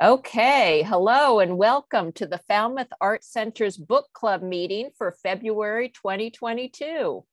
Okay, hello and welcome to the Falmouth Art Center's book club meeting for February 2022.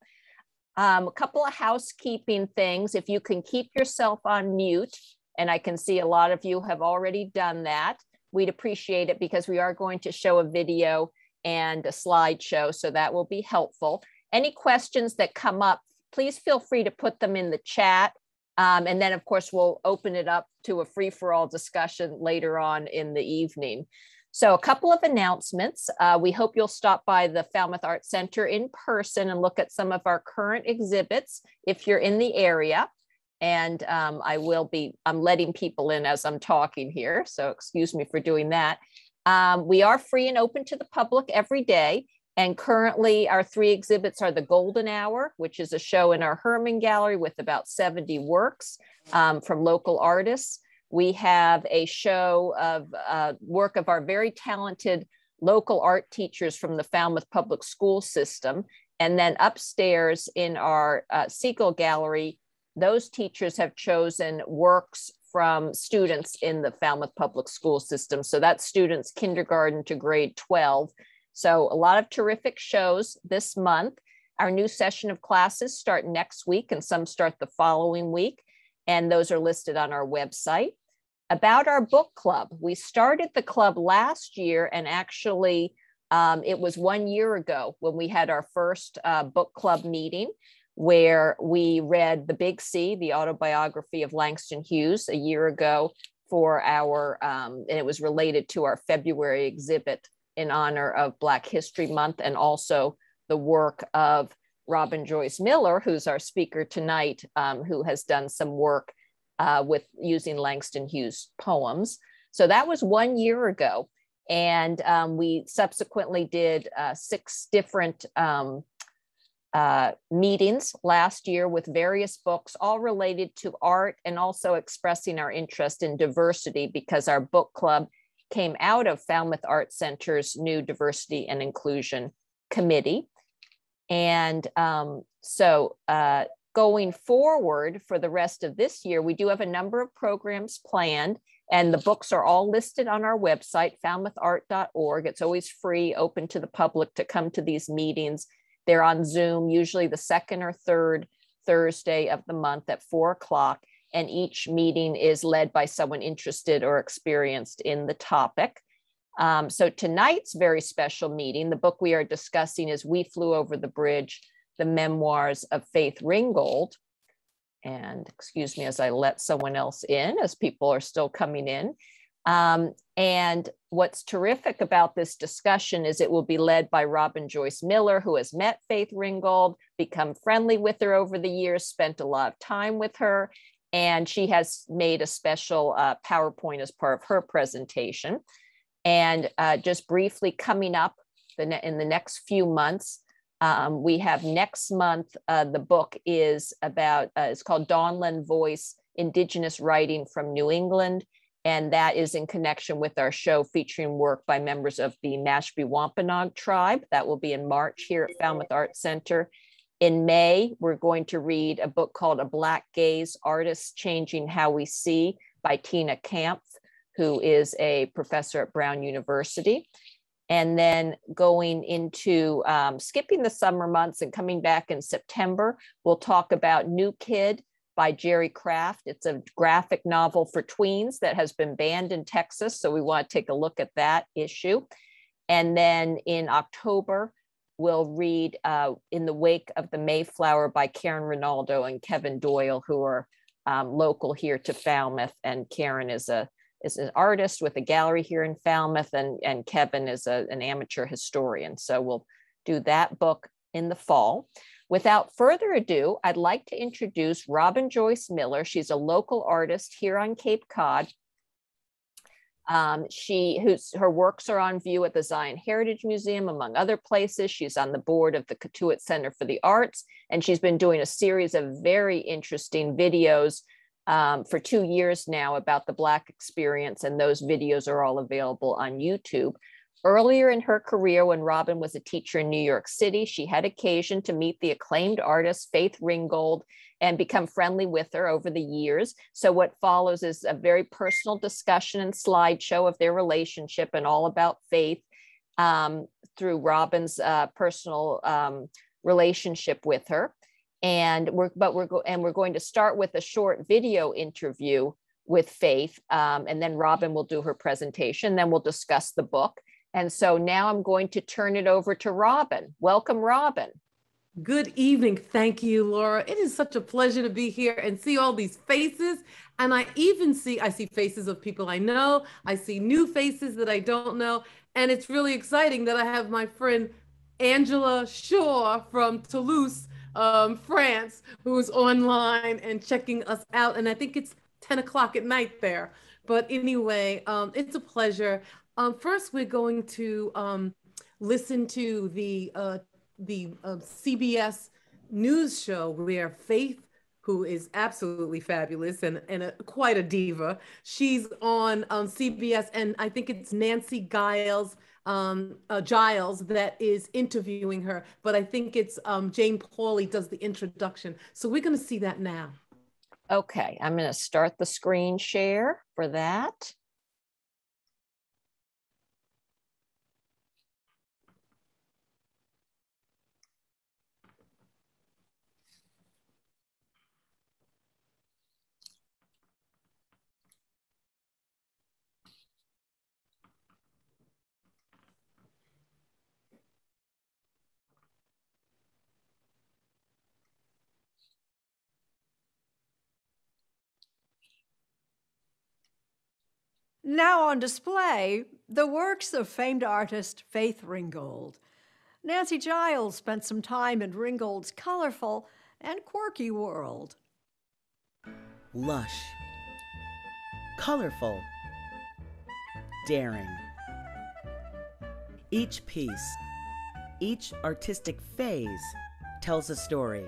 A couple of housekeeping things. If you can keep yourself on mute, and I can see a lot of you have already done that, we'd appreciate it because we are going to show a video and a slideshow, so that will be helpful. Any questions that come up, please feel free to put them in the chat. And then, of course, we'll open it up to a free-for-all discussion later on in the evening. So a couple of announcements. We hope you'll stop by the Falmouth Art Center in person and look at some of our current exhibits if you're in the area. And I'm letting people in as I'm talking here, so excuse me for doing that. We are free and open to the public every day. And currently our three exhibits are the Golden Hour, which is a show in our Herman Gallery with about 70 works from local artists. We have a show of work of our very talented local art teachers from the Falmouth Public School System. And then upstairs in our Seagull Gallery, those teachers have chosen works from students in the Falmouth Public School System. So that's students kindergarten to grade 12. So a lot of terrific shows this month. Our new session of classes start next week and some start the following week. And those are listed on our website. About our book club, we started the club last year, and actually it was 1 year ago when we had our first book club meeting where we read The Big C, the autobiography of Langston Hughes, a year ago for our, and it was related to our February exhibit in honor of Black History Month, and also the work of Robin Joyce Miller, who's our speaker tonight, who has done some work with using Langston Hughes poems. So that was 1 year ago. And we subsequently did 6 different meetings last year with various books, all related to art and also expressing our interest in diversity, because our book club came out of Falmouth Art Center's new Diversity and Inclusion Committee. And going forward for the rest of this year, we do have a number of programs planned, and the books are all listed on our website, falmouthart.org. It's always free, open to the public to come to these meetings. They're on Zoom, usually the second or third Thursday of the month at 4 o'clock. And each meeting is led by someone interested or experienced in the topic. So tonight's very special meeting, the book we are discussing is We Flew Over the Bridge, the Memoirs of Faith Ringgold. And excuse me as I let someone else in, as people are still coming in. And what's terrific about this discussion is it will be led by Robin Joyce Miller, who has met Faith Ringgold, become friendly with her over the years, spent a lot of time with her. And she has made a special PowerPoint as part of her presentation. And just briefly coming up in the next few months, we have next month, the book is about, it's called Dawnland Voice, Indigenous Writing from New England. And that is in connection with our show featuring work by members of the Mashpee Wampanoag tribe. That will be in March here at Falmouth Art Center. In May, we're going to read a book called A Black Gaze, Artists Changing How We See by Tina Kampf, who is a professor at Brown University. And then going into skipping the summer months and coming back in September, we'll talk about New Kid by Jerry Craft. It's a graphic novel for tweens that has been banned in Texas. So we want to take a look at that issue. And then in October, we'll read In the Wake of the Mayflower by Karen Ronaldo and Kevin Doyle, who are local here to Falmouth. And Karen is an artist with a gallery here in Falmouth, and Kevin is an amateur historian. So we'll do that book in the fall. Without further ado, I'd like to introduce Robin Joyce Miller. She's a local artist here on Cape Cod. Her works are on view at the Zion Heritage Museum, among other places. She's on the board of the Cotuit Center for the Arts, and she's been doing a series of very interesting videos for 2 years now about the Black experience, and those videos are all available on YouTube. Earlier in her career, when Robin was a teacher in New York City, she had occasion to meet the acclaimed artist Faith Ringgold and become friendly with her over the years. So what follows is a very personal discussion and slideshow of their relationship and all about Faith through Robin's personal relationship with her. And we're going to start with a short video interview with Faith, and then Robin will do her presentation. Then we'll discuss the book. And so now I'm going to turn it over to Robin. Welcome, Robin. Good evening. Thank you, Laura. It is such a pleasure to be here and see all these faces. And I see faces of people I know. I see new faces that I don't know. And it's really exciting that I have my friend Angela Shaw from Toulouse, France, who's online and checking us out. And I think it's 10 o'clock at night there. But anyway, it's a pleasure. First, we're going to listen to the CBS news show where Faith, who is absolutely fabulous and quite a diva, she's on CBS, and I think it's Nancy Giles that is interviewing her, but I think it's Jane Pauley does the introduction. So we're going to see that now. Okay, I'm going to start the screen share for that. Now on display, the works of famed artist Faith Ringgold. Nancy Giles spent some time in Ringgold's colorful and quirky world. Lush, colorful, daring. Each piece, each artistic phase tells a story.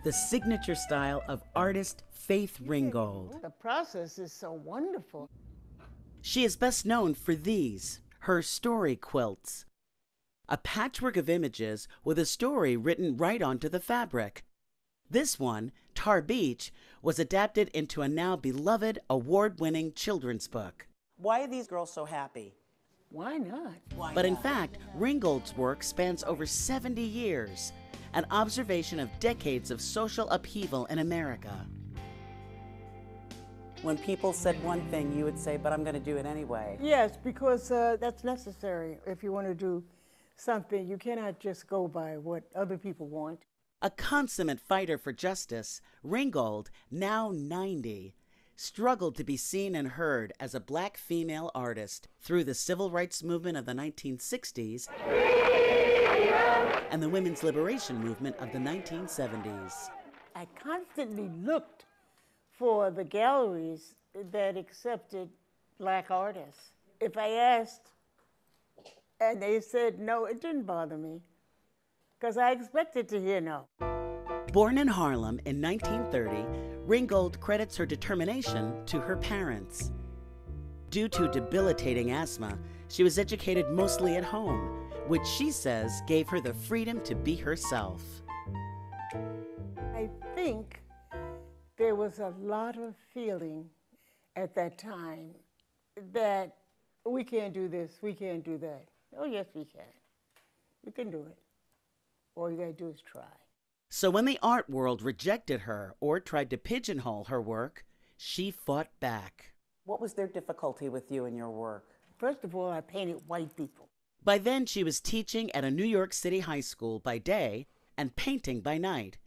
The signature style of artist Faith Ringgold. The process is so wonderful. She is best known for these, her story quilts. A patchwork of images with a story written right onto the fabric. This one, Tar Beach, was adapted into a now beloved, award-winning children's book. Why are these girls so happy? Why not? But in fact, Ringgold's work spans over 70 years, an observation of decades of social upheaval in America. When people said one thing, you would say, but I'm going to do it anyway. Yes, because that's necessary. If you want to do something, you cannot just go by what other people want. A consummate fighter for justice, Ringgold, now 90, struggled to be seen and heard as a black female artist through the civil rights movement of the 1960s and the women's liberation movement of the 1970s. I constantly looked for the galleries that accepted black artists. If I asked and they said no, it didn't bother me because I expected to hear no. Born in Harlem in 1930, Ringgold credits her determination to her parents. Due to debilitating asthma, she was educated mostly at home, which she says gave her the freedom to be herself. I think there was a lot of feeling at that time that we can't do this, we can't do that. Oh, yes, we can. We can do it. All you gotta do is try. So when the art world rejected her or tried to pigeonhole her work, she fought back. What was their difficulty with you and your work? First of all, I painted white people. By then, she was teaching at a New York City high school by day and painting by night.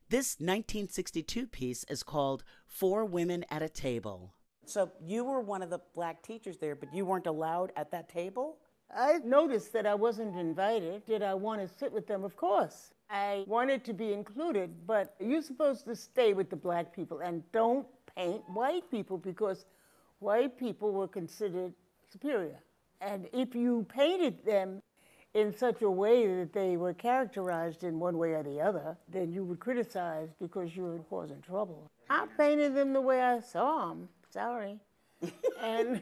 This 1962 piece is called Four Women at a Table. So you were one of the black teachers there, but you weren't allowed at that table? I noticed that I wasn't invited. Did I want to sit with them? Of course. I wanted to be included, but you're supposed to stay with the black people and don't paint white people because white people were considered superior. And if you painted them in such a way that they were characterized in one way or the other, then you would criticize because you were causing trouble. I painted them the way I saw them. Sorry. And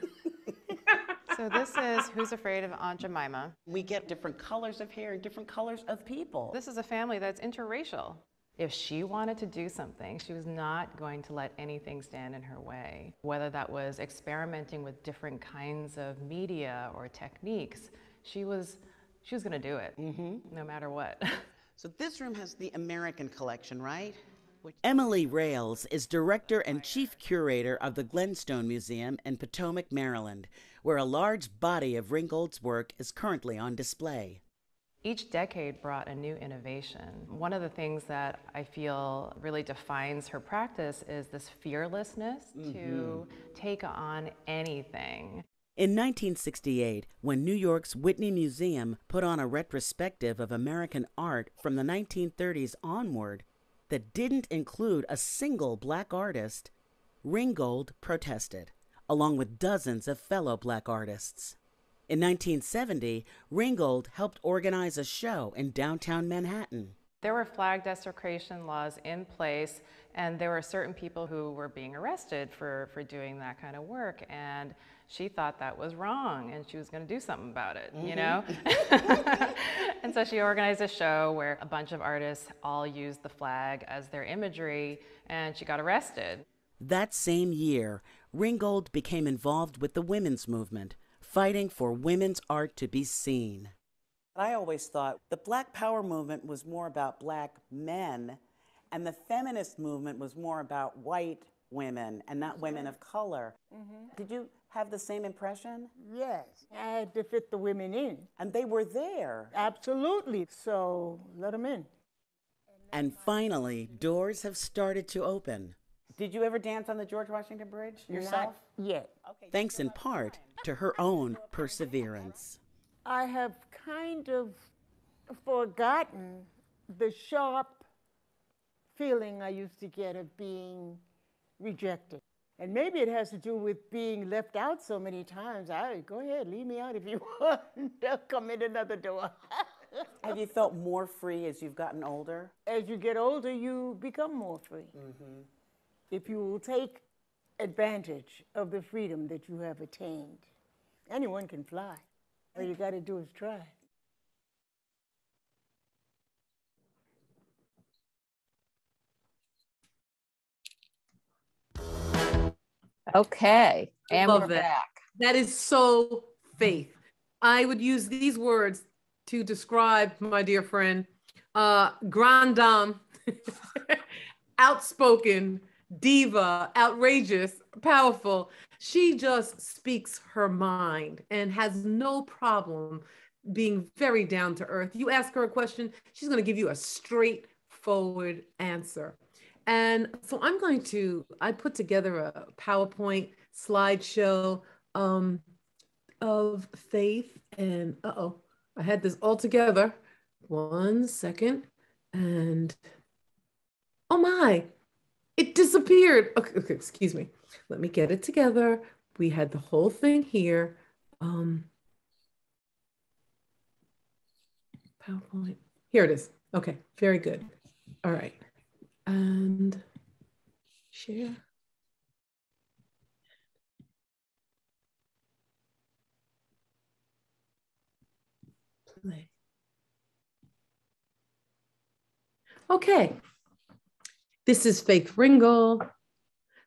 So this is Who's Afraid of Aunt Jemima. We get different colors of hair and different colors of people. This is a family that's interracial. If she wanted to do something, she was not going to let anything stand in her way. Whether that was experimenting with different kinds of media or techniques, she was going to do it, no matter what. So this room has the American collection, right? Emily Rails is director and chief curator of the Glenstone Museum in Potomac, Maryland, where a large body of Ringgold's work is currently on display. Each decade brought a new innovation. One of the things that I feel really defines her practice is this fearlessness to take on anything. In 1968, when New York's Whitney Museum put on a retrospective of American art from the 1930s onward that didn't include a single black artist, Ringgold protested, along with dozens of fellow black artists. In 1970, Ringgold helped organize a show in downtown Manhattan. There were flag desecration laws in place, and there were certain people who were being arrested for doing that kind of work, and she thought that was wrong, and she was going to do something about it, you know? And so she organized a show where a bunch of artists all used the flag as their imagery, and she got arrested. That same year, Ringgold became involved with the women's movement, fighting for women's art to be seen. I always thought the Black Power movement was more about black men, and the feminist movement was more about white women and not women of color. Did you have the same impression? Yes, I had to fit the women in. And they were there. Absolutely, so let them in. And finally, doors have started to open. Did you ever dance on the George Washington Bridge yourself? Not yet. Okay. Thanks in part to her own perseverance. I have kind of forgotten the sharp feeling I used to get of being rejected. And maybe it has to do with being left out so many times. Go ahead, leave me out if you want. I'll come in another door. Have you felt more free as you've gotten older? As you get older, you become more free. If you will take advantage of the freedom that you have attained. Anyone can fly. All you got to do is try. Okay, and Love we're that. back. That is so Faith. I would use these words to describe my dear friend, grande dame, outspoken, diva, outrageous, powerful. She just speaks her mind and has no problem being very down to earth. You ask her a question, she's going to give you a straightforward answer. And so I put together a PowerPoint slideshow of Faith, and I had this all together. 1 second, and oh my, it disappeared. Okay, excuse me. Let me get it together. We had the whole thing here. PowerPoint. Here it is. Okay, very good. All right. And share. Play. Okay. This is Faith Ringgold.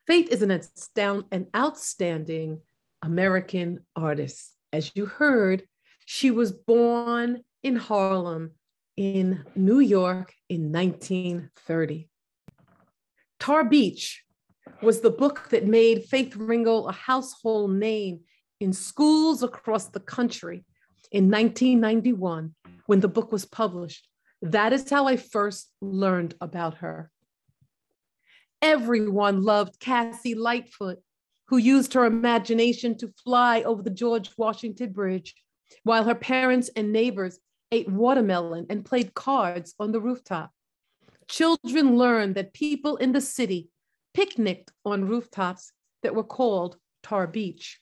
Faith is an outstanding American artist. As you heard, she was born in Harlem in New York in 1930. Tar Beach was the book that made Faith Ringgold a household name in schools across the country in 1991 when the book was published. That is how I first learned about her. Everyone loved Cassie Lightfoot, who used her imagination to fly over the George Washington Bridge while her parents and neighbors ate watermelon and played cards on the rooftop. Children learned that people in the city picnicked on rooftops that were called Tar Beach.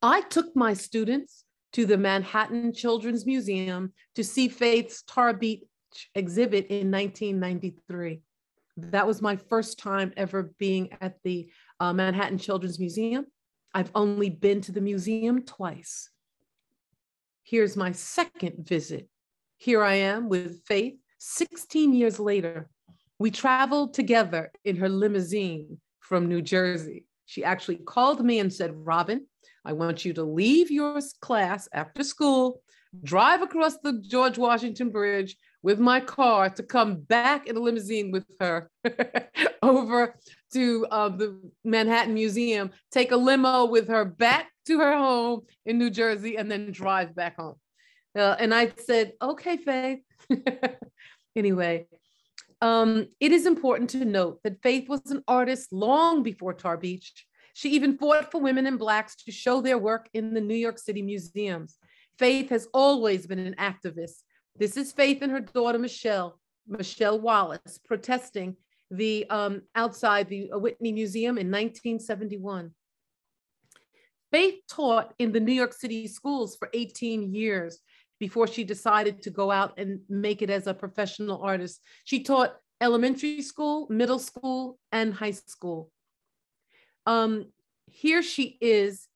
I took my students to the Manhattan Children's Museum to see Faith's Tar Beach exhibit in 1993. That was my first time ever being at the Manhattan Children's Museum. I've only been to the museum twice. Here's my second visit. Here I am with Faith 16 years later. We traveled together in her limousine from New Jersey. She actually called me and said, Robin, I want you to leave your class after school, drive across the George Washington Bridge with my car to come back in a limousine with her over to the Manhattan Museum, take a limo with her back to her home in New Jersey, and then drive back home. And I said, okay, Faith. Anyway, it is important to note that Faith was an artist long before Tar Beach. She even fought for women and Blacks to show their work in the New York City museums. Faith has always been an activist. This is Faith and her daughter, Michelle Wallace, protesting outside the Whitney Museum in 1971. Faith taught in the New York City schools for 18 years before she decided to go out and make it as a professional artist. She taught elementary school, middle school, and high school. Here she is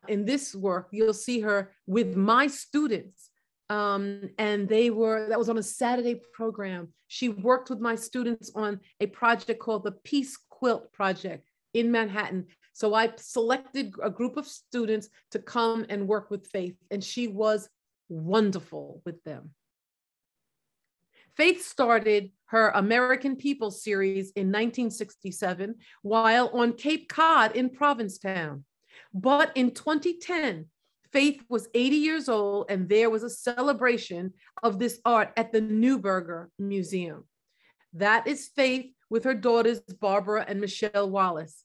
in this work. You'll see her with my students. And that was on a Saturday program. She worked with my students on a project called the Peace Quilt Project in Manhattan. So I selected a group of students to come and work with Faith, and she was wonderful with them. Faith started her American People series in 1967 while on Cape Cod in Provincetown. But in 2010, Faith was 80 years old, and there was a celebration of this art at the Neuberger Museum. That is Faith with her daughters, Barbara and Michelle Wallace.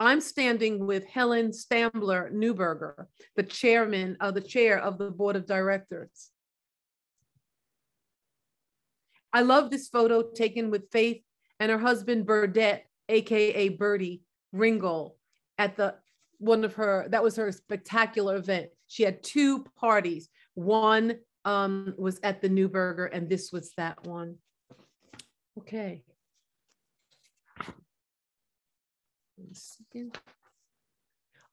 I'm standing with Helen Stambler Neuberger, the chair of the board of directors. I love this photo taken with Faith and her husband, Burdette, AKA Birdie Ringgold, at that was her spectacular event. She had two parties. One was at the Neuberger, and this was that one. Okay.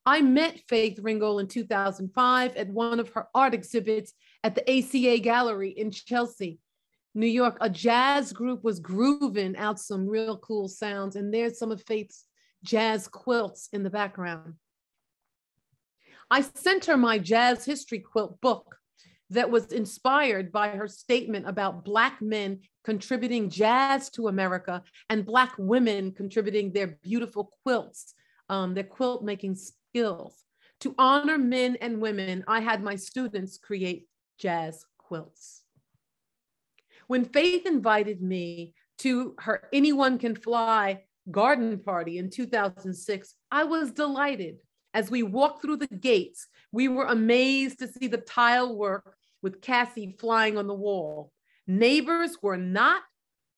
I met Faith Ringgold in 2005 at one of her art exhibits at the ACA Gallery in Chelsea, New York. A jazz group was grooving out some real cool sounds, and there's some of Faith's jazz quilts in the background. I sent her my jazz history quilt book that was inspired by her statement about Black men contributing jazz to America and Black women contributing their beautiful quilts, their quilt making skills. To honor men and women, I had my students create jazz quilts. When Faith invited me to her Anyone Can Fly garden party in 2006, I was delighted. As we walked through the gates, we were amazed to see the tile work with Cassie flying on the wall. Neighbors were not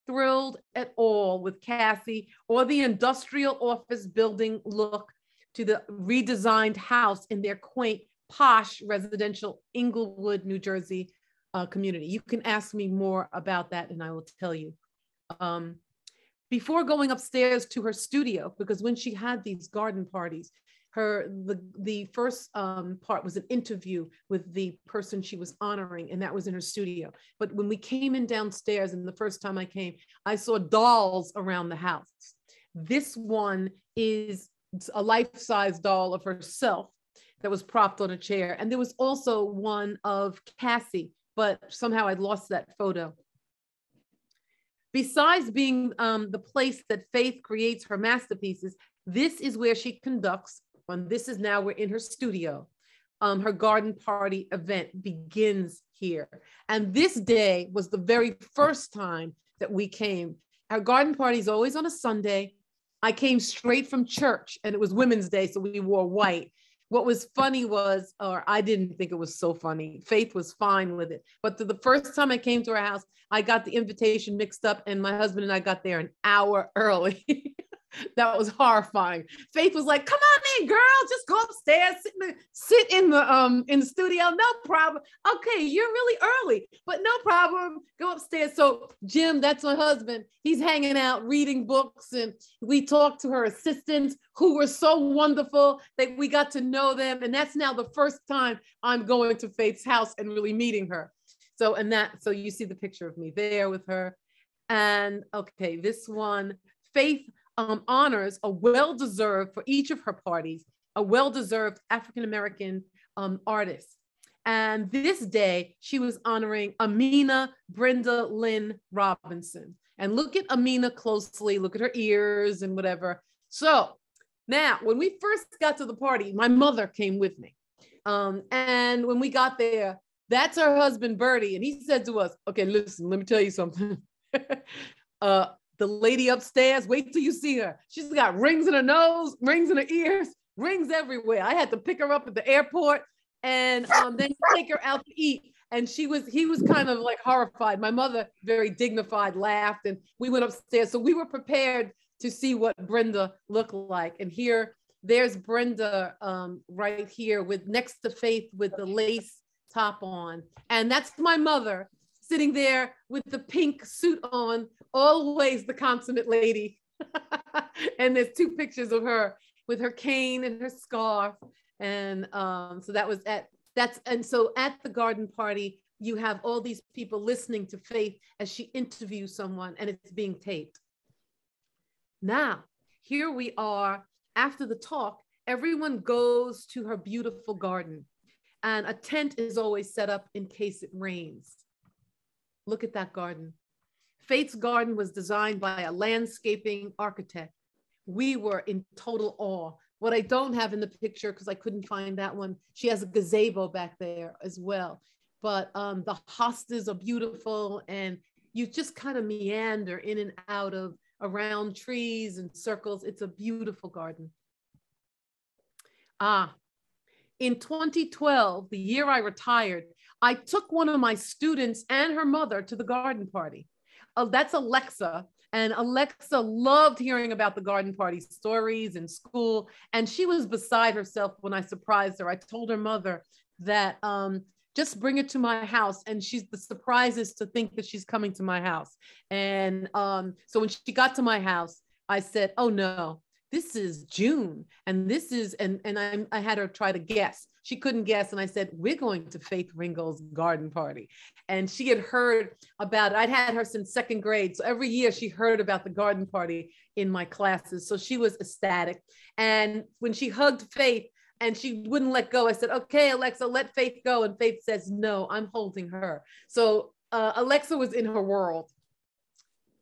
thrilled at all with Cassie or the industrial office building look to the redesigned house in their quaint, posh residential Englewood, New Jersey community. You can ask me more about that and I will tell you. Before going upstairs to her studio, because when she had these garden parties, the first part was an interview with the person she was honoring, and that was in her studio. But when we came in downstairs, and the first time I came, I saw dolls around the house. This one is a life-size doll of herself that was propped on a chair. And there was also one of Cassie, but somehow I lost that photo. Besides being the place that Faith creates her masterpieces, this is where she conducts, and this is now we're in her studio. Her garden party event begins here. And this day was the very first time that we came. Our garden party is always on a Sunday. I came straight from church and it was Women's Day, so we wore white. What was funny was, or I didn't think it was so funny, Faith was fine with it. But the first time I came to her house, I got the invitation mixed up and my husband and I got there an hour early. That was horrifying. Faith was like, "Come on in, girl. Just go upstairs, sit in the studio. No problem. Okay, you're really early, but no problem. Go upstairs." So Jim, that's my husband. He's hanging out, reading books, and we talked to her assistants, who were so wonderful that we got to know them. And that's now the first time I'm going to Faith's house and really meeting her. So you see the picture of me there with her. And okay, this one, Faith honors a well-deserved, for each of her parties, a well-deserved African-American artist. And this day, she was honoring Amina Brenda Lynn Robinson. And look at Amina closely, look at her ears and whatever. So now, when we first got to the party, my mother came with me. And when we got there, that's her husband, Bertie. And he said to us, "Okay, listen, let me tell you something. The lady upstairs, wait till you see her. She's got rings in her nose, rings in her ears, rings everywhere. I had to pick her up at the airport and then take her out to eat." And he was kind of like horrified. My mother, very dignified, laughed, and we went upstairs. So we were prepared to see what Brenda looked like. And there's Brenda right here next to Faith with the lace top on. And that's my mother sitting there with the pink suit on, always the consummate lady. And there's two pictures of her with her cane and her scarf. And so at the garden party, you have all these people listening to Faith as she interviews someone, and it's being taped. Now, here we are. After the talk, everyone goes to her beautiful garden, and a tent is always set up in case it rains. Look at that garden. Faith's garden was designed by a landscaping architect. We were in total awe. What I don't have in the picture, because I couldn't find that one, she has a gazebo back there as well. But the hostas are beautiful, and you just kind of meander in and out of around trees and circles. It's a beautiful garden. In 2012, the year I retired, I took one of my students and her mother to the garden party. That's Alexa. And Alexa loved hearing about the garden party stories in school. And she was beside herself when I surprised her. I told her mother that just bring it to my house. And the surprise is to think that she's coming to my house. And so when she got to my house, I said, "Oh no, this is June." And this is, and I had her try to guess. She couldn't guess. And I said, "We're going to Faith Ringgold's garden party." And she had heard about it. I'd had her since second grade. So every year she heard about the garden party in my classes. So she was ecstatic. And when she hugged Faith and she wouldn't let go, I said, "Okay, Alexa, let Faith go." And Faith says, "No, I'm holding her." So Alexa was in her world.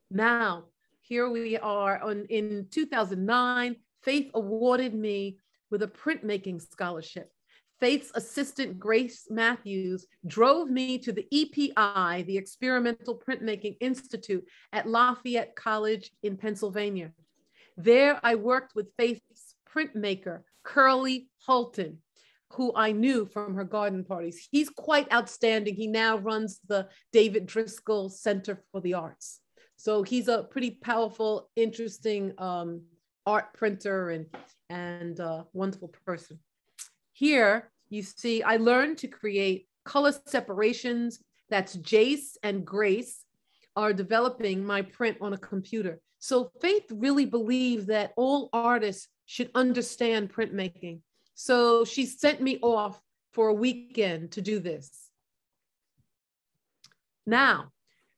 Now, here we are in 2009, Faith awarded me with a printmaking scholarship. Faith's assistant, Grace Matthews, drove me to the EPI, the Experimental Printmaking Institute at Lafayette College in Pennsylvania. There I worked with Faith's printmaker, Curly Holton, who I knew from her garden parties. He's quite outstanding. He now runs the David Driscoll Center for the Arts. So he's a pretty powerful, interesting art printer and wonderful person. Here you see, I learned to create color separations. That's Jace and Grace are developing my print on a computer. So Faith really believed that all artists should understand printmaking. So she sent me off for a weekend to do this. Now,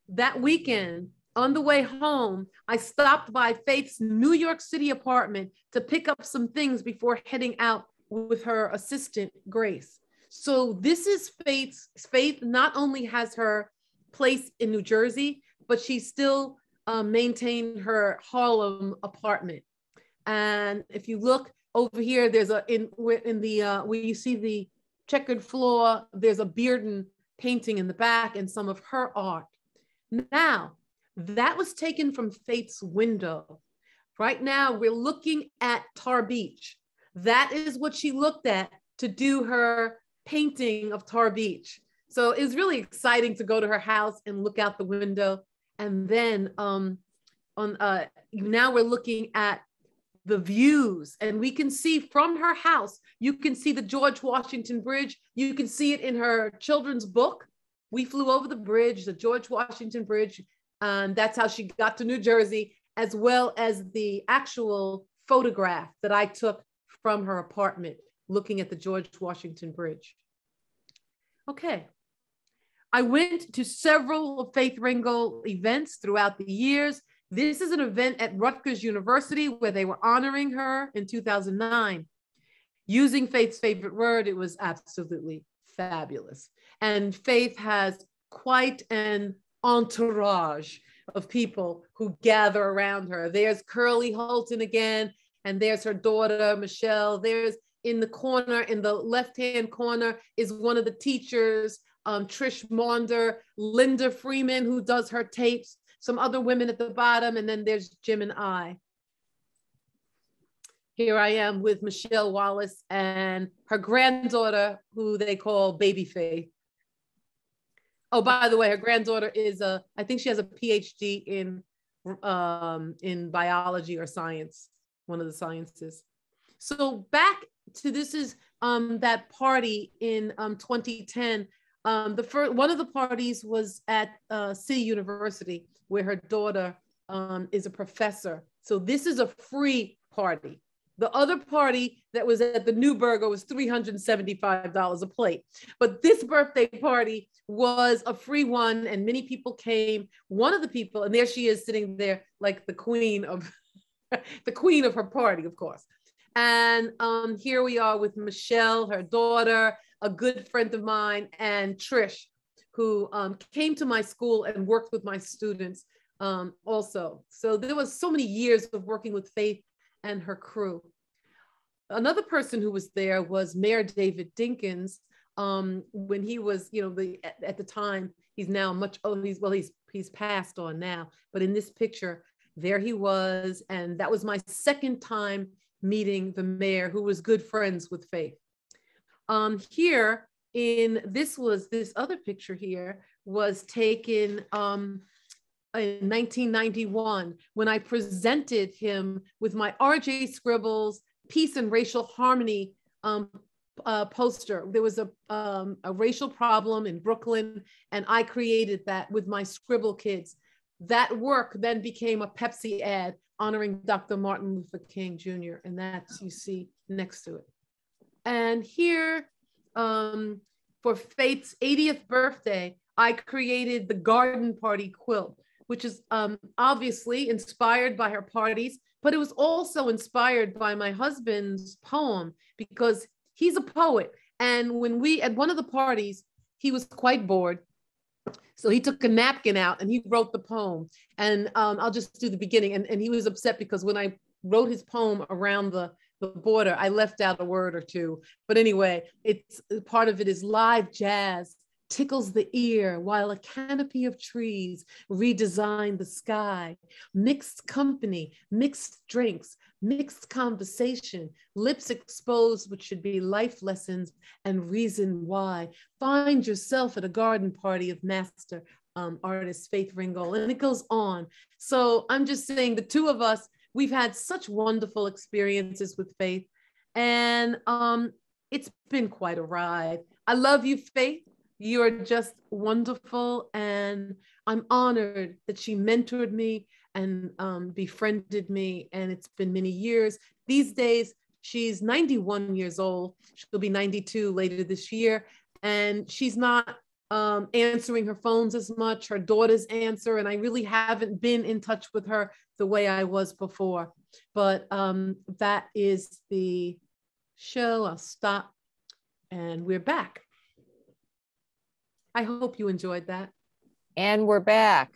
that weekend, on the way home, I stopped by Faith's New York City apartment to pick up some things before heading out with her assistant, Grace. So this is Faith not only has her place in New Jersey, but she still maintained her Harlem apartment. And if you look over here, there's where you see the checkered floor, there's a Bearden painting in the back and some of her art. Now, that was taken from Faith's window. Right now, we're looking at Tar Beach. That is what she looked at to do her painting of Tar Beach. So it was really exciting to go to her house and look out the window. And then now we're looking at the views. And we can see from her house, you can see the George Washington Bridge. You can see it in her children's book. We flew over the bridge, the George Washington Bridge. That's how she got to New Jersey, as well as the actual photograph that I took from her apartment, looking at the George Washington Bridge. Okay. I went to several Faith Ringgold events throughout the years. This is an event at Rutgers University where they were honoring her in 2009. Using Faith's favorite word, it was absolutely fabulous. And Faith has quite an entourage of people who gather around her. There's Curly Holton again, and there's her daughter, Michelle. There's in the corner, in the left-hand corner, is one of the teachers, Trish Maunder, Linda Freeman, who does her tapes, some other women at the bottom, and then there's Jim and I. Here I am with Michelle Wallace and her granddaughter, who they call Baby Faith. Oh, by the way, her granddaughter is I think she has a PhD in biology or science, one of the sciences. So back to this is that party in 2010. One of the parties was at City University, where her daughter is a professor. So this is a free party. The other party that was at the Newburger was $375 a plate. But this birthday party was a free one, and many people came. One of the people, and there she is sitting there like the queen of the queen of her party, of course. And here we are with Michelle, her daughter, a good friend of mine, and Trish, who came to my school and worked with my students also. So there was so many years of working with Faith and her crew. Another person who was there was Mayor David Dinkins. When he was, at the time, he's now much older. He's passed on now. But in this picture, there he was, and that was my second time meeting the mayor, who was good friends with Faith. Here this other picture here was taken in 1991 when I presented him with my R.J. Scribbles Peace and Racial Harmony poster. There was a racial problem in Brooklyn, and I created that with my Scribble kids. That work then became a Pepsi ad honoring Dr. Martin Luther King Jr., and that's you see next to it. And here, for Faith's 80th birthday, I created the Garden Party quilt, which is obviously inspired by her parties, but it was also inspired by my husband's poem, because he's a poet. And when at one of the parties, he was quite bored. So he took a napkin out and he wrote the poem. And I'll just do the beginning. And he was upset because when I wrote his poem around the border, I left out a word or two. But anyway, part of it is live jazz tickles the ear while a canopy of trees redesign the sky. Mixed company, mixed drinks, mixed conversation, lips exposed, which should be life lessons and reason why. Find yourself at a garden party of master artist Faith Ringgold, and it goes on. So I'm just saying the two of us, we've had such wonderful experiences with Faith, and it's been quite a ride. I love you, Faith. You're just wonderful, and I'm honored that she mentored me and befriended me, and it's been many years. These days, she's 91 years old. She'll be 92 later this year, and she's not answering her phones as much. Her daughters answer, and I really haven't been in touch with her the way I was before. But that is the show. I'll stop, and we're back. I hope you enjoyed that. And we're back.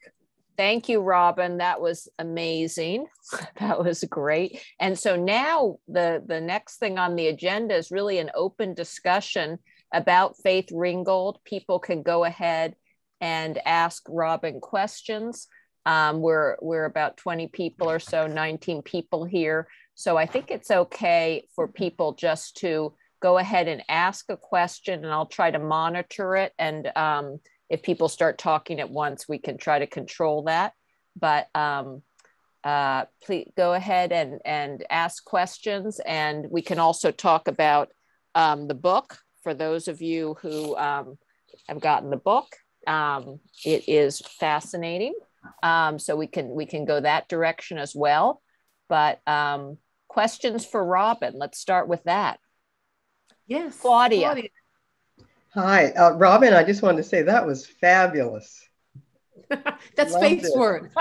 Thank you, Robin. That was amazing. That was great. And so now the next thing on the agenda is really an open discussion about Faith Ringgold. People can go ahead and ask Robin questions. We're about 20 people or so, 19 people here. So I think it's okay for people just to go ahead and ask a question, and I'll try to monitor it. And if people start talking at once, we can try to control that. But please go ahead and ask questions. And we can also talk about the book for those of you who have gotten the book. It is fascinating. So we can go that direction as well. But questions for Robin. Let's start with that. Yes. Claudia. Hi, Robin, I just wanted to say that was fabulous. That's Loved Faith's it. word.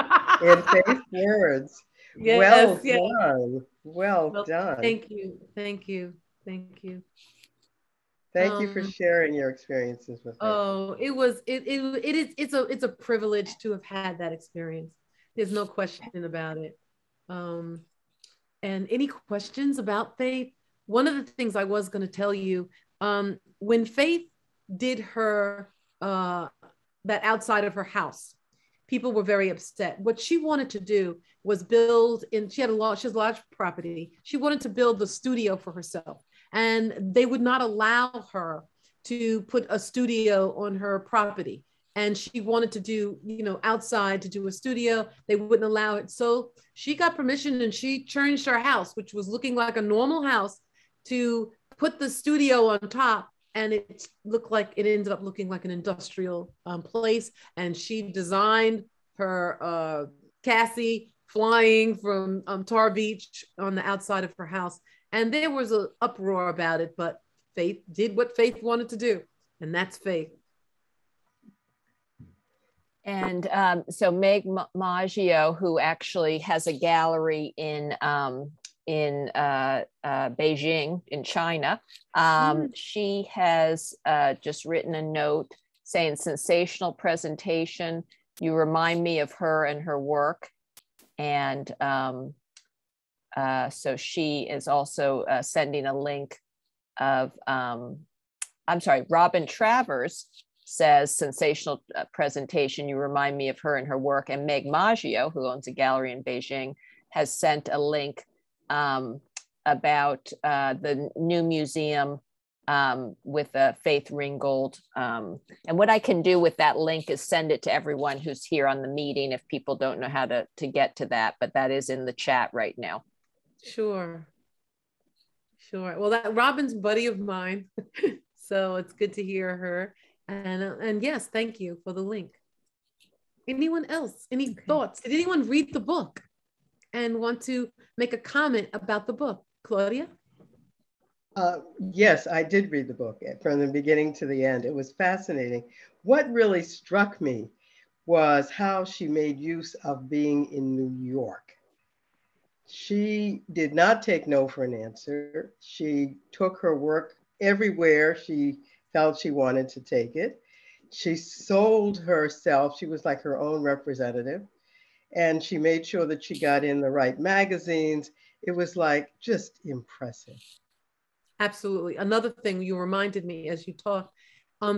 In Faith's words. Yes, Well yes. done. Well done. Thank you. Thank you. Thank you. Thank you for sharing your experiences with me. Oh, it's a privilege to have had that experience. There's no question about it. And any questions about Faith? One of the things I was going to tell you, when Faith did her, that outside of her house, people were very upset. What she wanted to do was build she has a large property. She wanted to build the studio for herself, and they would not allow her to put a studio on her property. And she wanted to do, outside to do a studio. They wouldn't allow it. So she got permission and she changed her house, which was looking like a normal house, to put the studio on top. And it ended up looking like an industrial place. And she designed her Cassie flying from Tar Beach on the outside of her house. And there was an uproar about it, but Faith did what Faith wanted to do. And that's Faith. And so Meg Maggio, who actually has a gallery in Beijing in China, she has just written a note saying, sensational presentation. You remind me of her and her work. And so she is also sending a link of, Robin Travers says, sensational presentation. You remind me of her and her work. And Meg Maggio, who owns a gallery in Beijing, has sent a link about the new museum with Faith Ringgold. And what I can do with that link is send it to everyone who's here on the meeting if people don't know how to get to that, but that is in the chat right now. Sure. Well, that Robin's a buddy of mine, so it's good to hear her. And yes, thank you for the link. Anyone else? Any thoughts? Did anyone read the book and want to make a comment about the book? Claudia? Yes, I did read the book from the beginning to the end. It was fascinating. What really struck me was how she made use of being in New York. She did not take no for an answer. She took her work everywhere she felt she wanted to take it. She sold herself. She was like her own representative. And she made sure that she got in the right magazines. It was like just impressive. Absolutely. Another thing you reminded me as you talked,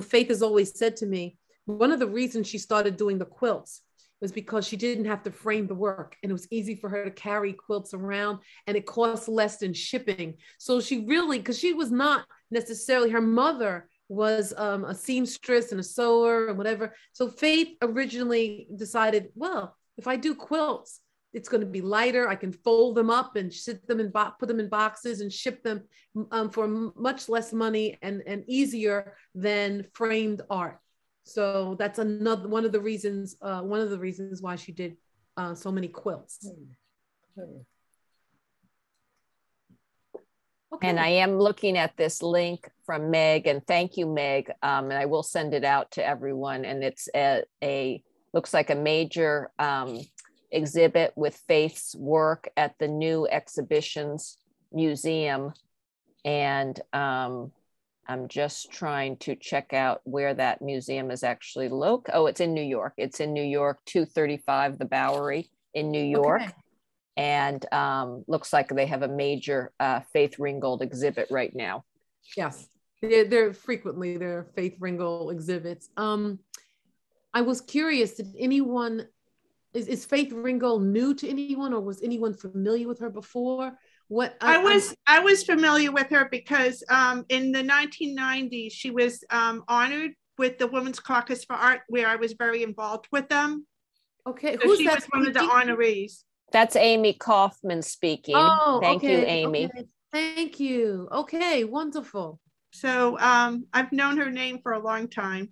Faith has always said to me, one of the reasons she started doing the quilts was because she didn't have to frame the work, and it was easy for her to carry quilts around, and it cost less than shipping. So she really, because she was not necessarily, her mother was a seamstress and a sewer and whatever. So Faith originally decided, well, if I do quilts, it's going to be lighter. I can fold them up and put them in boxes and ship them for much less money and easier than framed art. So that's one of the reasons why she did so many quilts. Okay. And I am looking at this link from Meg, and thank you, Meg. And I will send it out to everyone. And it's looks like a major exhibit with Faith's work at the new Exhibitions Museum. And I'm just trying to check out where that museum is actually located. Oh, it's in New York. It's in New York, 235 the Bowery in New York. Okay. And looks like they have a major Faith Ringgold exhibit right now. Yes, they're frequently their Faith Ringgold exhibits. I was curious, did anyone, is Faith Ringgold new to anyone, or was anyone familiar with her before? I was familiar with her because in the 1990s, she was honored with the Women's Caucus for Art, where I was very involved with them. Okay, so she was one of the honorees. That's Amy Kaufman speaking. Oh, Thank you, okay, Amy. okay. Thank you. Okay, wonderful. So I've known her name for a long time.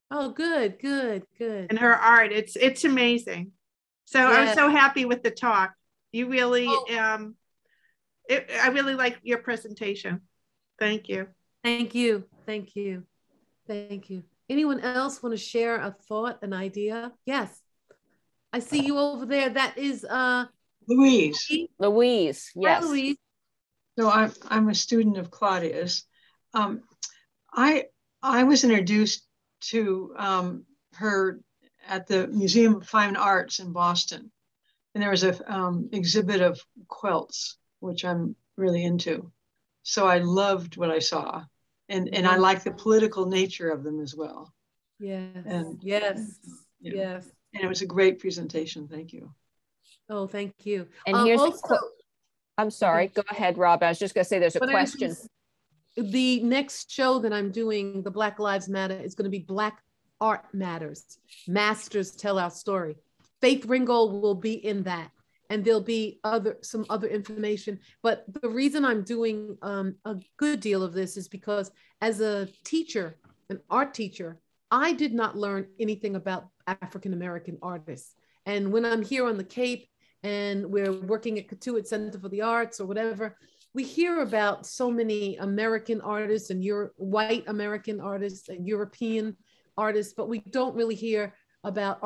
Oh, good, good, good. And her art, it's amazing. So I was so happy with the talk. You really, I really like your presentation. Thank you. Thank you. Thank you. Thank you. Anyone else want to share a thought, an idea? Yes. I see you over there. That is Louise. Louise, yes. Hi, Louise. So I'm a student of Claudia's. I was introduced to her at the Museum of Fine Arts in Boston, and there was a exhibit of quilts, which I'm really into. So I loved what I saw, and I like the political nature of them as well. Yes. And yes. Yeah. Yes. And it was a great presentation. Thank you. Oh, thank you. And here's also, I'm sorry. Go ahead, Rob. I was just going to say there's a question. The next show that I'm doing, the Black Lives Matter, is going to be Black Art Matters. Masters Tell Our Story. Faith Ringgold will be in that. And there'll be some other information. But the reason I'm doing a good deal of this is because as a teacher, an art teacher, I did not learn anything about African-American artists. And when I'm here on the Cape and we're working at Katuitt Center for the Arts or whatever, we hear about so many American artists and white American artists and European artists, but we don't really hear about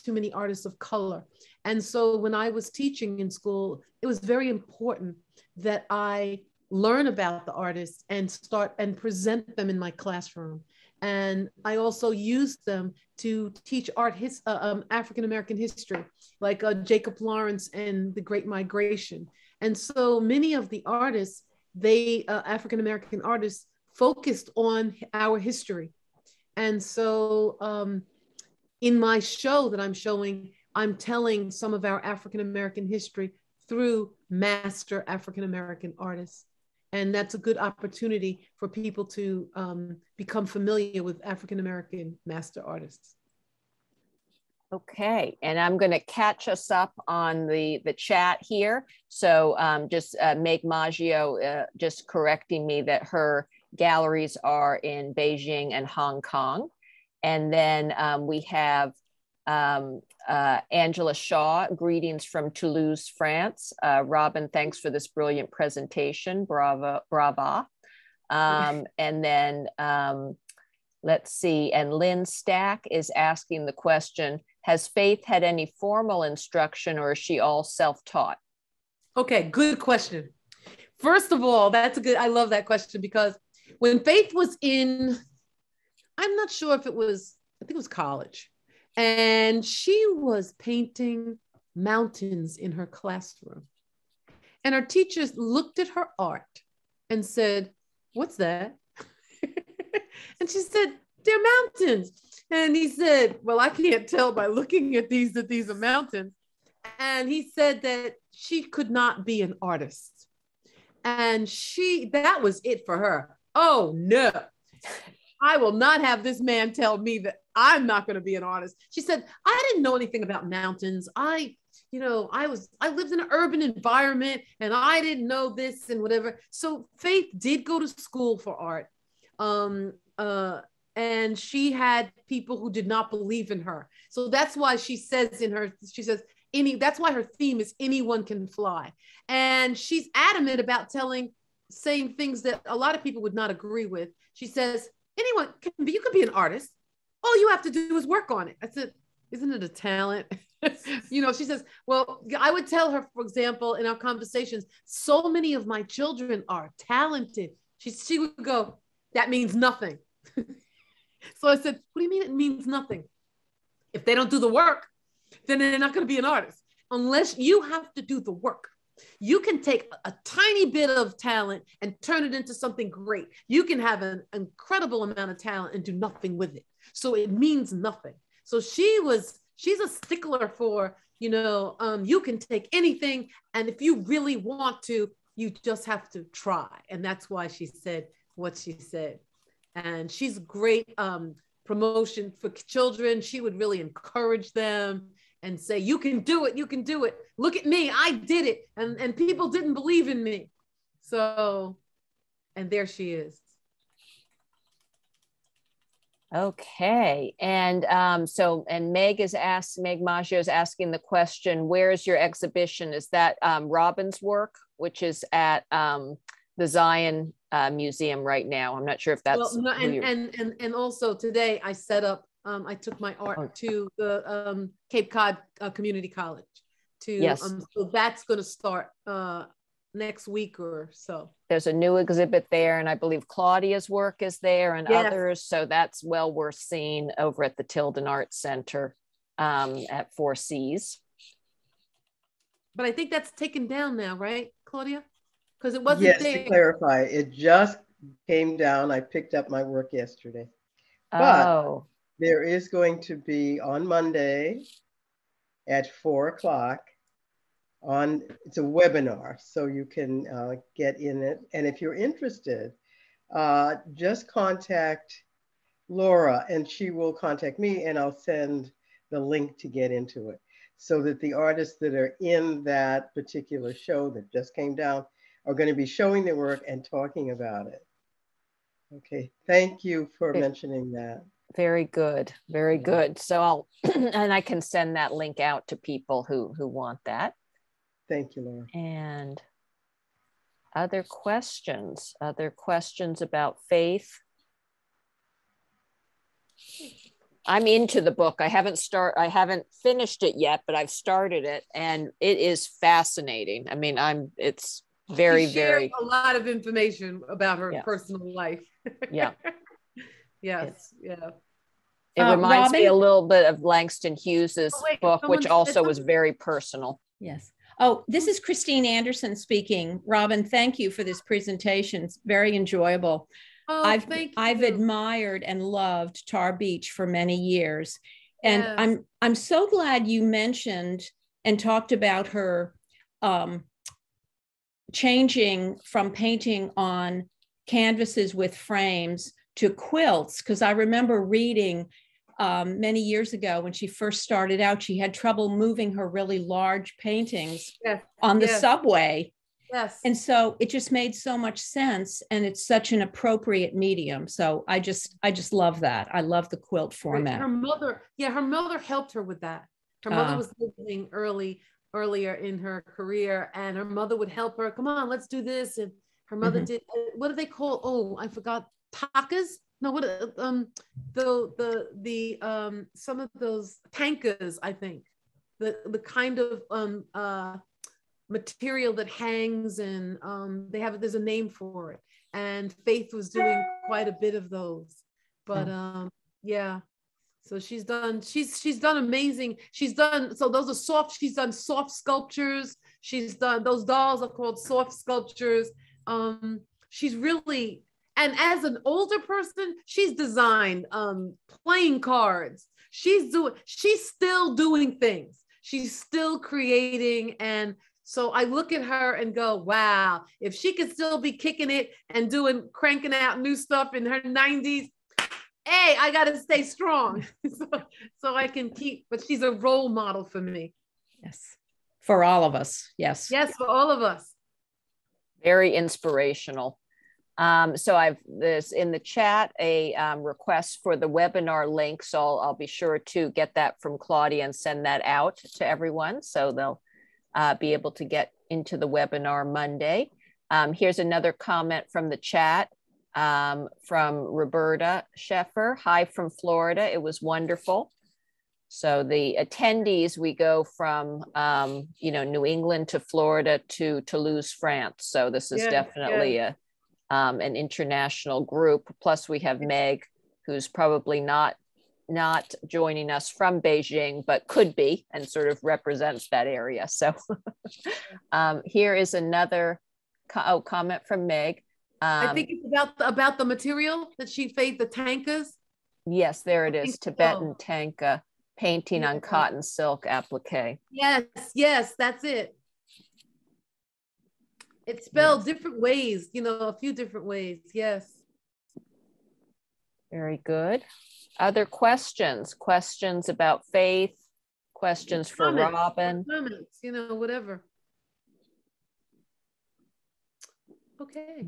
too many artists of color. And so when I was teaching in school, it was very important that I learn about the artists and start and present them in my classroom. And I also used them to teach African-American history, like Jacob Lawrence and the Great Migration. And so many of the artists, African-American artists, focused on our history. And so in my show that I'm showing, I'm telling some of our African-American history through master African-American artists. And that's a good opportunity for people to become familiar with African-American master artists. Okay, and I'm going to catch us up on the chat here. So just Meg Maggio just correcting me that her galleries are in Beijing and Hong Kong. And then we have Angela Shaw, greetings from Toulouse, France. Robin, thanks for this brilliant presentation. Brava. And then let's see, and Lynn Stack is asking the question, has Faith had any formal instruction or is she all self-taught? Okay, good question. First of all, I love that question because when Faith was I'm not sure if I think it was college. And she was painting mountains in her classroom. And her teachers looked at her art and said, "What's that?" And she said, "They're mountains." And he said, "Well, I can't tell by looking at these that these are mountains." And he said that she could not be an artist. And that was it for her. Oh, no. I will not have this man tell me that I'm not going to be an artist. She said, "I didn't know anything about mountains. I lived in an urban environment and I didn't know this and whatever." So Faith did go to school for art. And she had people who did not believe in her. So that's why she says that's why her theme is anyone can fly. And she's adamant about saying things that a lot of people would not agree with. She says, you can be an artist. All you have to do is work on it. I said, "Isn't it a talent?" She says, well, I would tell her, for example, in our conversations, so many of my children are talented. She would go, "That means nothing." So I said, "What do you mean it means nothing? If they don't do the work, then they're not going to be an artist. Unless you have to do the work. You can take a tiny bit of talent and turn it into something great. You can have an incredible amount of talent and do nothing with it. So it means nothing." So she's a stickler for, you can take anything. And if you really want to, you just have to try. And that's why she said what she said. And she's great promotion for children. She would really encourage them. and say, you can do it, you can do it. Look at me, I did it. And people didn't believe in me. So, and there she is. Okay, and and Meg Maggio is asking the question, where is your exhibition? Is that Robin's work, which is at the Zion Museum right now? I'm not sure if that's and also today I set up, I took my art to the Cape Cod Community College so that's going to start next week or so. There's a new exhibit there, and I believe Claudia's work is there and others. So that's well worth seeing over at the Tilden Arts Center at Four Seas. But I think that's taken down now, right, Claudia? Because it wasn't there. Yes, to clarify, it just came down. I picked up my work yesterday. But there is going to be on Monday at 4 o'clock. It's a webinar, so you can get in it. And if you're interested, just contact Laura and she will contact me, and I'll send the link to get into it so that the artists that are in that particular show that just came down are going to be showing their work and talking about it. Okay, thank you for mentioning that. Very good, very good. So I'll, and I can send that link out to people who want that. Thank you, Laura. And other questions about faith? I'm into the book. I haven't finished it yet, but I've started it and it is fascinating. I mean, it's very, very a lot of information about her personal life. Yeah. Yes. Yeah. It reminds me a little bit of Langston Hughes's book, which also was very personal. Yes. Oh, this is Christine Anderson speaking. Robin, thank you for this presentation. It's very enjoyable. Oh, I've admired and loved Tar Beach for many years. And I'm so glad you mentioned and talked about her changing from painting on canvases with frames to quilts, because I remember reading many years ago when she first started out, she had trouble moving her really large paintings on the subway. Yes. And so it just made so much sense, and it's such an appropriate medium. So I just love that. I love the quilt format. Her mother helped her with that. Her mother was living earlier in her career, and her mother would help her. Come on, let's do this. And her mother did. What do they call? Oh, I forgot. Takas? No, what? Some of those tankas. I think the kind of material that hangs, and there's a name for it. And Faith was doing quite a bit of those. But so she's done amazing. She's done soft sculptures. She's done, those dolls are called soft sculptures. She's really, and as an older person, she's designed playing cards. She's still doing things. She's still creating. And so I look at her and go, wow, if she could still be kicking it and cranking out new stuff in her 90s, hey, I got to stay strong so I can keep, but she's a role model for me. Yes. For all of us. Yes. Yes, for all of us. Very inspirational. So there's in the chat a request for the webinar link. So I'll be sure to get that from Claudia and send that out to everyone. So they'll be able to get into the webinar Monday. Here's another comment from the chat from Roberta Sheffer. Hi from Florida. It was wonderful. So the attendees, we go from, New England to Florida to Toulouse, France. So this is definitely an international group. Plus we have Meg, who's probably not joining us from Beijing, but could be, and sort of represents that area. So here is another comment from Meg. I think it's about the material that she made, the tankas. Yes, there it is, Tibetan tanka, painting on cotton silk applique. Yes, that's it. It's spelled different ways, a few different ways. Yes. Very good. Other questions about faith, questions for Comments, Robin. Comments, you know, whatever. Okay.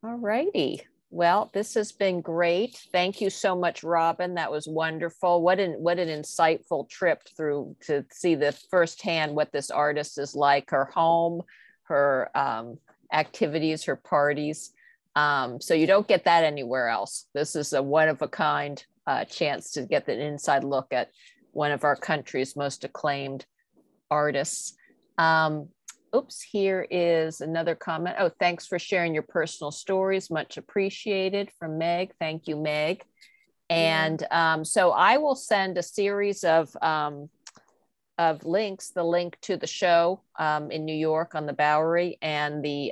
All righty. Well, this has been great. Thank you so much, Robin. That was wonderful. What an insightful trip through to see the firsthand what this artist is like, her home, her activities, her parties. So you don't get that anywhere else. This is a one-of-a-kind chance to get an inside look at one of our country's most acclaimed artists. Oops, here is another comment. Oh, thanks for sharing your personal stories. Much appreciated from Meg. Thank you, Meg. And so I will send a series of links, the link to the show in New York on the Bowery, and the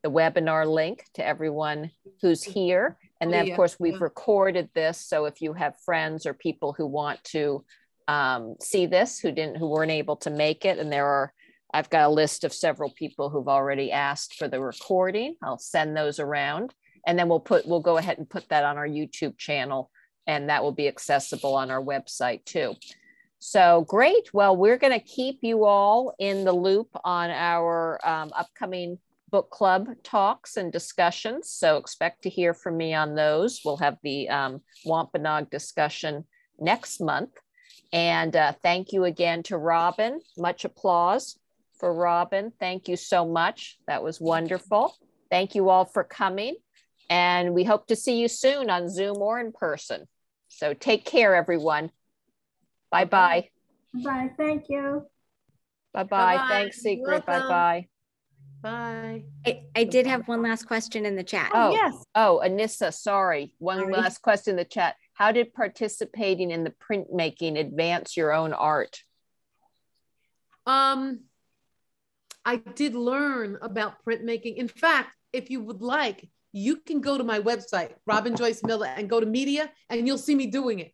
webinar link to everyone who's here. And then, of course, we've recorded this. So if you have friends or people who want to see this, who weren't able to make it, and I've got a list of several people who've already asked for the recording. I'll send those around, and then we'll go ahead and put that on our YouTube channel, and that will be accessible on our website too. So great. Well, we're going to keep you all in the loop on our upcoming book club talks and discussions. So expect to hear from me on those. We'll have the Wampanoag discussion next month. And thank you again to Robin. Much applause for Robin. Thank you so much. That was wonderful. Thank you all for coming. And we hope to see you soon on Zoom or in person. So take care, everyone. Bye-bye. Bye. Thank you. Bye-bye. Thanks, Secret. Bye-bye. Bye. I did have one last question in the chat. Oh, yes. Oh, Anissa, sorry. One last question in the chat. How did participating in the printmaking advance your own art? I did learn about printmaking. In fact, if you would like, you can go to my website, Robin Joyce Miller, and go to media, and you'll see me doing it.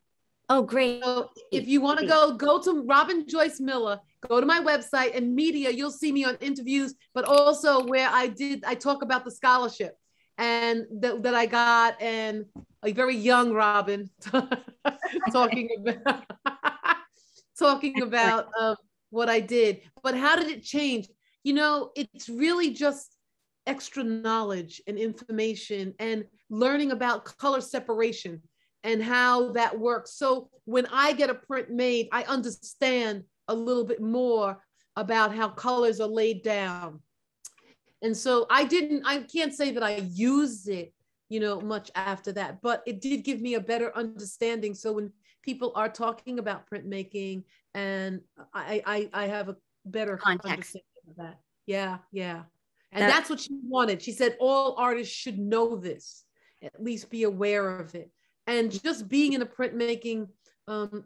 Oh, great. So if you want to go to Robin Joyce Miller, go to my website, and media, you'll see me on interviews, but also where I talk about the scholarship and that I got, and a very young Robin talking about what I did. But how did it change? You know, it's really just extra knowledge and information and learning about color separation and how that works. So when I get a print made, I understand a little bit more about how colors are laid down. And so I can't say that I used it, you know, much after that, but it did give me a better understanding. So when people are talking about printmaking, and I have a better understanding of that. Yeah. And that's what she wanted. She said all artists should know this, at least be aware of it. And just being in a printmaking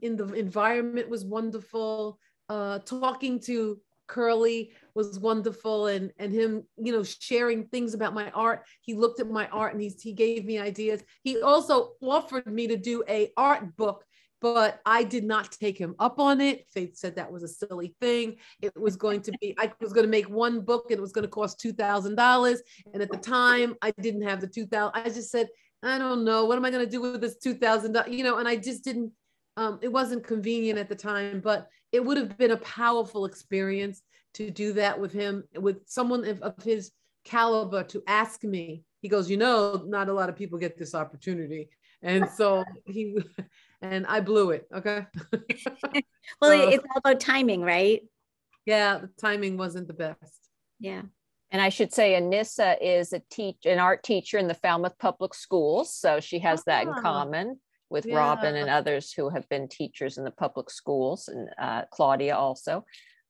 in the environment was wonderful. Talking to Curly was wonderful, and him, you know, sharing things about my art. He looked at my art and he gave me ideas. He also offered me to do an art book, but I did not take him up on it. Faith said that was a silly thing. It was going to be, I was going to make one book and it was going to cost $2,000. And at the time I didn't have the $2,000. I just said, I don't know, what am I going to do with this $2,000? You know, and I just didn't, it wasn't convenient at the time, but it would have been a powerful experience to do that with him, with someone of his caliber, to ask me. He goes, you know, not a lot of people get this opportunity. And so and I blew it. Okay. Well, it's all about timing, right? Yeah. The timing wasn't the best. Yeah. And I should say Anissa is an art teacher in the Falmouth Public Schools. So she has that in common with Robin and others who have been teachers in the public schools, and Claudia also.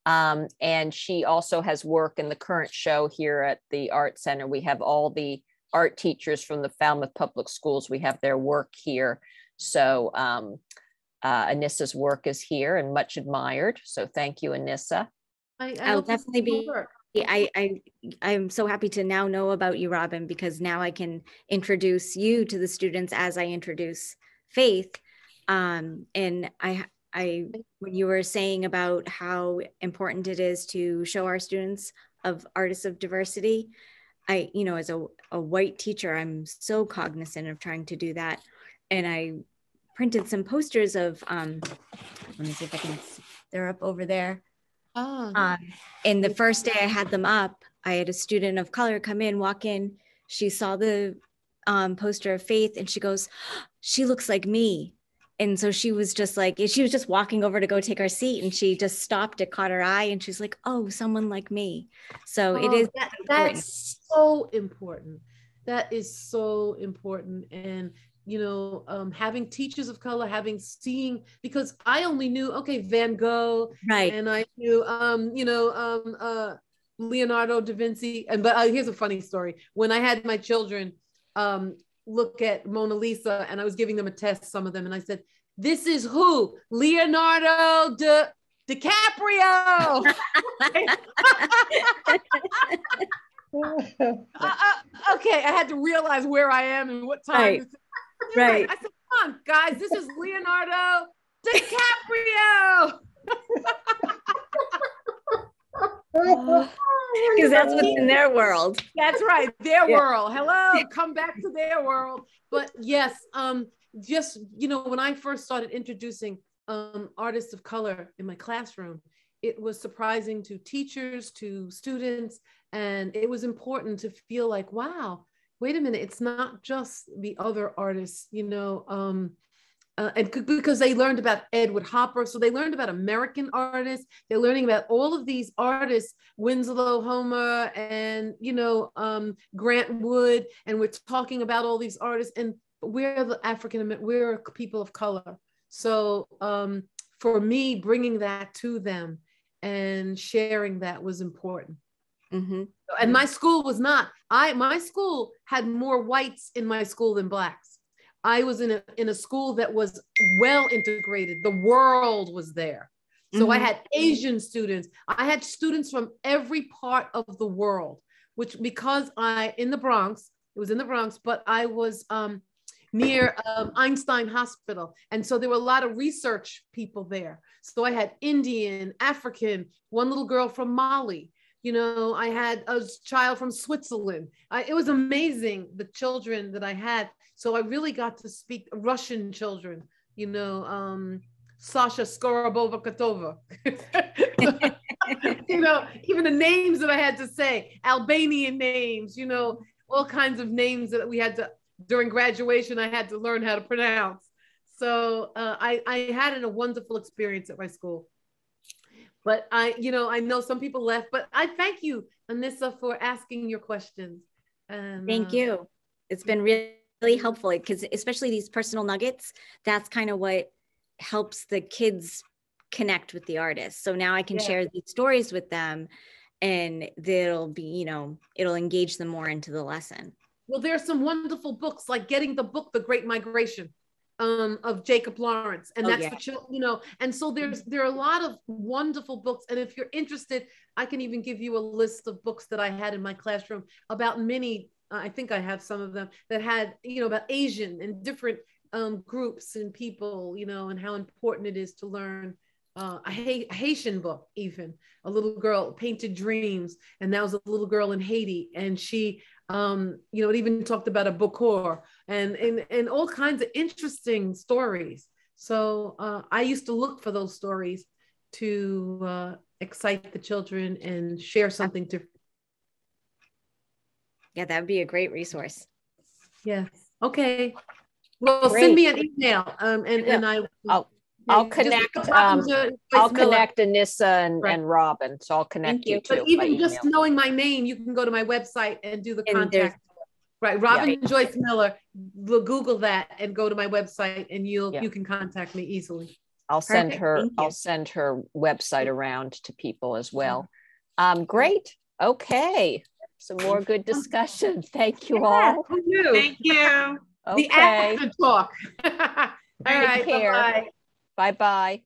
And she also has work in the current show here at the Art Center. We have all the art teachers from the Falmouth Public Schools. We have their work here. So Anissa's work is here and much admired. So thank you, Anissa. I'll definitely be. I'm so happy to now know about you, Robin, because now I can introduce you to the students as I introduce Faith. And when you were saying about how important it is to show our students of artists of diversity, you know, as a white teacher, I'm so cognizant of trying to do that. And I printed some posters of, let me see if I can They're up over there. Oh. And the first day I had them up, I had a student of color come in, walk in. She saw the poster of Faith and she goes, she looks like me. And so she was just walking over to go take our seat and she just stopped, it caught her eye and she's like, oh, someone like me. So it is. That's so important. That is so important. And, you know, having teachers of color, because I only knew, okay, Van Gogh. Right. And I knew, Leonardo da Vinci. But here's a funny story. When I had my children, look at Mona Lisa and I was giving them a test, some of them, and I said, this is who? Leonardo DiCaprio. Okay, I had to realize where I am and what time. Right. I said, come on, guys, this is Leonardo DiCaprio. Because that's what's in their world. That's right, their world. Hello, come back to their world. But yes, just, you know, when I first started introducing artists of color in my classroom, it was surprising to teachers, to students, and it was important to feel like, wow, wait a minute, it's not just the other artists, you know, and because they learned about Edward Hopper, so they learned about American artists. They're learning about all of these artists, Winslow Homer and, you know, Grant Wood, and we're talking about all these artists, and we're people of color. So for me, bringing that to them and sharing that was important. Mm-hmm. And my school was not, my school had more whites in my school than blacks. I was in a school that was well integrated. The world was there. So I had Asian students. I had students from every part of the world, which because in the Bronx, it was in the Bronx, but I was near Einstein Hospital. And so there were a lot of research people there. So I had Indian, African, one little girl from Mali. You know, I had a child from Switzerland. It was amazing, the children that I had. So I really got to speak Russian children, you know, Sasha Skorobova-Katova. You know, even the names that I had to say, Albanian names, you know, all kinds of names that we had to, during graduation, I had to learn how to pronounce. So I had a wonderful experience at my school. But I know some people left, but I thank you, Anissa, for asking your questions. And, thank you. It's been really helpful because especially these personal nuggets, that's kind of what helps the kids connect with the artist. So now I can share these stories with them and they'll be, you know, it'll engage them more into the lesson. Well, there are some wonderful books, like getting the book, The Great Migration, of Jacob Lawrence, and that's for children, you know, and so there are a lot of wonderful books. And if you're interested, I can even give you a list of books that I had in my classroom about many, I think I have some of them that had, you know, about Asian and different groups and people, you know, and how important it is to learn. A Haitian book, even a little girl painted dreams, and that was a little girl in Haiti, and she you know, it even talked about a Bokor and all kinds of interesting stories. So I used to look for those stories to excite the children and share something different. Yeah, that would be a great resource. Yeah. Okay. Well, Great. send me an email and I'll connect. I'll connect Anissa and Robin. So I'll connect you too. But even just knowing my name, you can go to my website and do the contact. Right, Robin Joyce Miller. Google that and go to my website, and you can contact me easily. I'll send her. I'll send her website around to people as well. Great. Okay. Some more good discussion. Thank you all. Thank you. Okay. The after talk. All right. Bye-bye. Bye-bye.